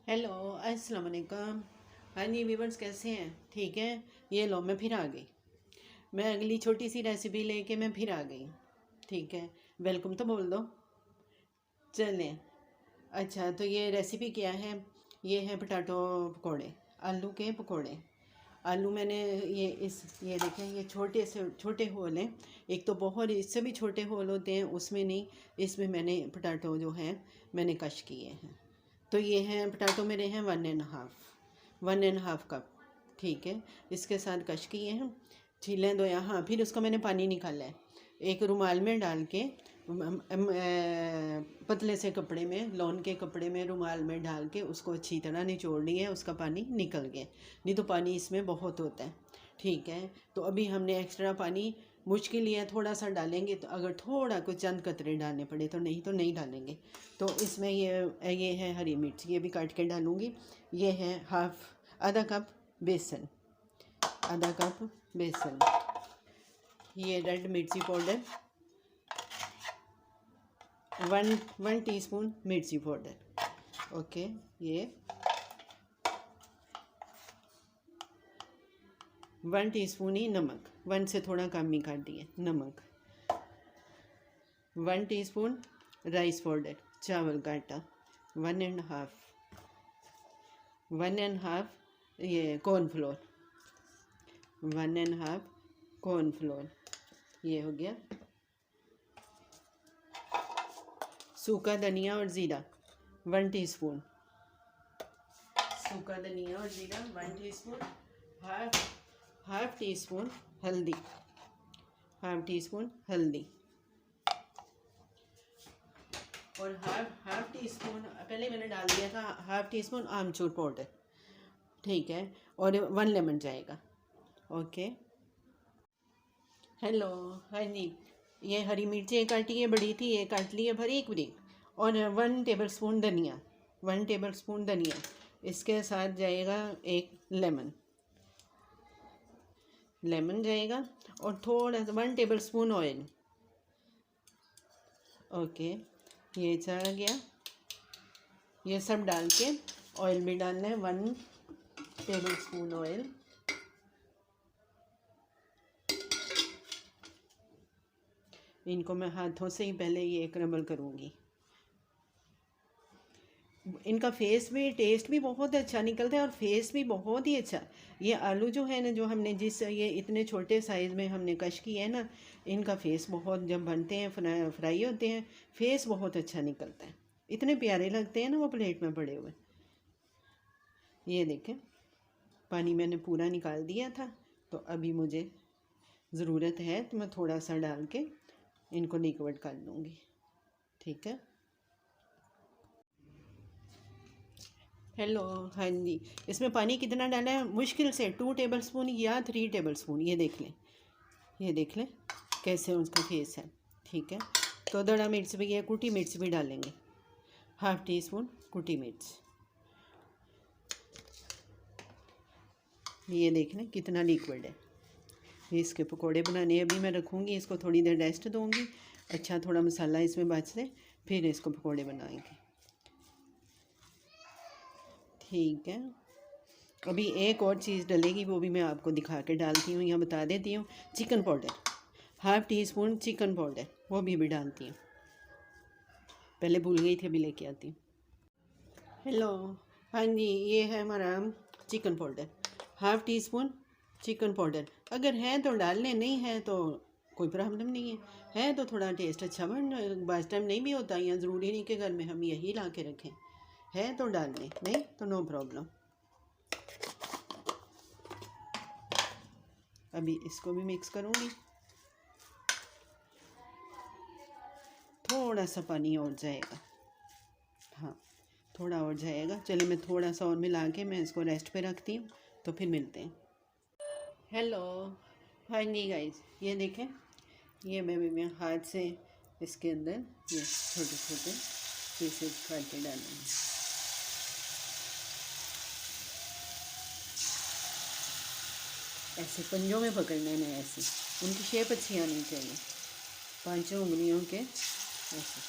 Hello, अस्सलाम वालेकुम। हाँ जी वीवर्स, कैसे हैं? ठीक है। ये लो, मैं फिर आ गई। मैं अगली छोटी सी रेसिपी लेके मैं फिर आ गई। ठीक है, वेलकम तो बोल दो। चलें। अच्छा, तो ये रेसिपी क्या है? ये है पोटैटो पकोड़े, आलू के पकोड़े। आलू मैंने ये देखें, ये छोटे से छोटे होल हैं। एक तो बहुत इससे भी छोटे होल होते हैं, उसमें नहीं। इसमें मैंने पोटैटो जो है मैंने कश किए हैं। तो ये हैं पोटैटो मेरे हैं 1.5 कप। ठीक है, इसके साथ कश किए हैं। छीलें दो यहाँ, फिर उसका मैंने पानी निकाला है। एक रुमाल में डाल के पतले से कपड़े में, लॉन के कपड़े में रुमाल में डाल के उसको अच्छी तरह निचोड़ लिया, उसका पानी निकल गया। नहीं तो पानी इसमें बहुत होता है। ठीक है, तो अभी हमने एक्स्ट्रा पानी मुश्किल ही है, थोड़ा सा डालेंगे। तो अगर थोड़ा कुछ चंद कतरे डालने पड़े तो नहीं डालेंगे। तो इसमें ये है हरी मिर्च, ये भी काट के डालूँगी। ये है आधा कप बेसन, आधा कप बेसन। ये रेड मिर्ची पाउडर, वन टीस्पून मिर्ची पाउडर। ओके, ये 1 टीस्पून ही नमक, 1 से थोड़ा कम ही कर दिए नमक। 1 टीस्पून राइस पाउडर, चावल का आटा। 1.5 ये कॉर्नफ्लोर, 1.5 कॉर्नफ्लोर। ये हो गया। सूखा धनिया और ज़ीरा 1 टीस्पून, सूखा धनिया और ज़ीरा 1 टीस्पून। हाफ टीस्पून हल्दी, हाफ टीस्पून हल्दी। और हाफ टीस्पून पहले मैंने डाल दिया था, हाफ टीस्पून आमचूर पाउडर। ठीक है, और 1 लेमन जाएगा। ओके। हेलो, हाँ जी। ये हरी मिर्ची काटी है, बड़ी थी, ये काट ली है बारीक बारीक। और 1 टेबलस्पून धनिया, 1 टेबलस्पून धनिया। इसके साथ जाएगा एक लेमन, लेमन जाएगा। और थोड़ा सा 1 टेबलस्पून ऑयल। ओके, ये चला गया। ये सब डाल के ऑयल भी डालना है, 1 टेबलस्पून ऑयल। इनको मैं हाथों से ही पहले ये क्रमल करूँगी। इनका फेस भी, टेस्ट भी बहुत अच्छा निकलता है और फेस भी बहुत ही अच्छा। ये आलू जो है ना, जो हमने ये इतने छोटे साइज़ में हमने कश किए है ना, इनका फेस बहुत, जब बनते हैं फ्राई होते हैं, फेस बहुत अच्छा निकलता है। इतने प्यारे लगते हैं ना वो प्लेट में पड़े हुए। ये देखें, पानी मैंने पूरा निकाल दिया था। तो अभी मुझे ज़रूरत है तो मैं थोड़ा सा डाल के इनको लिक्विड कर लूँगी। ठीक है। हेलो, हाँ जी। इसमें पानी कितना डाला है? मुश्किल से 2 टेबलस्पून या 3 टेबलस्पून। ये देख लें कैसे उसका फेस है। ठीक है, तो दड़ा मिर्च भी है, कुटी मिर्च भी डालेंगे, हाफ टीस्पून कुटी मिर्च। ये देख लें कितना लिक्विड है। इसके पकोड़े बनाने अभी मैं रखूँगी, इसको थोड़ी देर रेस्ट दूँगी। अच्छा, थोड़ा मसाला इसमें बच ले, फिर इसको पकोड़े बनाएंगे। ठीक है, अभी एक और चीज़ डलेगी, वो भी मैं आपको दिखा के डालती हूँ, यहाँ बता देती हूँ। Chicken powder, half teaspoon chicken powder, वो भी डालती हूँ। पहले भूल गई थी, अभी लेके आती हूँ। हेलो, हाँ जी। ये है हमारा chicken powder, half teaspoon chicken powder. अगर है तो डाल लें, नहीं है तो कोई प्रॉब्लम नहीं है तो थोड़ा टेस्ट अच्छा बन, बास टाइम नहीं भी होता, या ज़रूरी नहीं कि घर में हम यही ला के रखें। है तो डाल लें, नहीं तो नो प्रॉब्लम। अभी इसको भी मिक्स करूँगी। थोड़ा सा पानी और जाएगा, हाँ थोड़ा और जाएगा। चलिए, मैं थोड़ा सा और मिला के मैं इसको रेस्ट पे रखती हूँ, तो फिर मिलते हैं। हेलो, हाँ जी गाइस, ये देखें, ये मैं हाथ से इसके अंदर ये छोटे छोटे पीसेस काट के डालूँगी। ऐसे पंजों में पकड़ना है, ऐसे उनकी शेप अच्छी आनी चाहिए, 5 उंगलियों के ऐसे।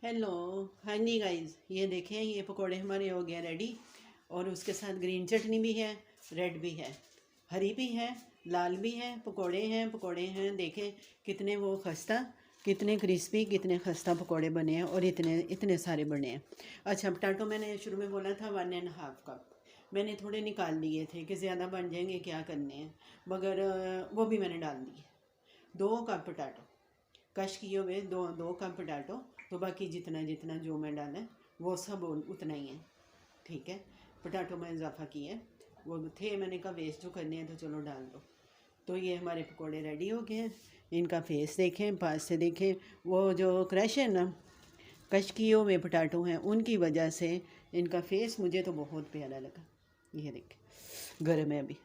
हेलो, हाँ जी गाइस, ये देखें, ये पकोड़े हमारे हो गए रेडी। और उसके साथ ग्रीन चटनी भी है, रेड भी है, हरी भी है, लाल भी है। पकोड़े हैं, देखें कितने वो खस्ता, कितने क्रिस्पी, कितने खस्ता पकोड़े बने हैं और इतने इतने सारे बने हैं। अच्छा, पोटैटो मैंने शुरू में बोला था 1.5 कप, मैंने थोड़े निकाल लिए थे कि ज़्यादा बन जाएंगे, क्या करने हैं, मगर वो भी मैंने डाल दिए। 2 कप पोटैटो कश किए हुए, दो कप पोटैटो। तो बाकी जितना जितना जो मैं डाला है वो सब उतना ही है, ठीक है। पोटैटो में इजाफा किया है, वो थे, मैंने कहा वेस्ट जो करने हैं तो चलो डाल दो। तो ये हमारे पकोड़े रेडी हो गए हैं। इनका फेस देखें, पास से देखें, वो जो क्रश है ना, कश किए हुए पोटैटो हैं, उनकी वजह से इनका फेस मुझे तो बहुत प्यारा लगा। ये देखें, गर्म है अभी,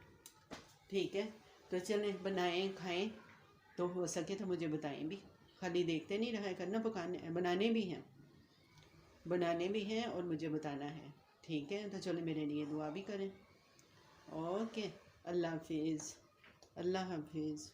ठीक है। तो चलें बनाएं, खाएं, तो हो सके तो मुझे बताएं भी, खाली देखते नहीं रहा करना, बनाने भी हैं और मुझे बताना है, ठीक है। तो चलो मेरे लिए दुआ भी करें। ओके, अल्लाह हाफिज़, अल्लाह हाफिज़।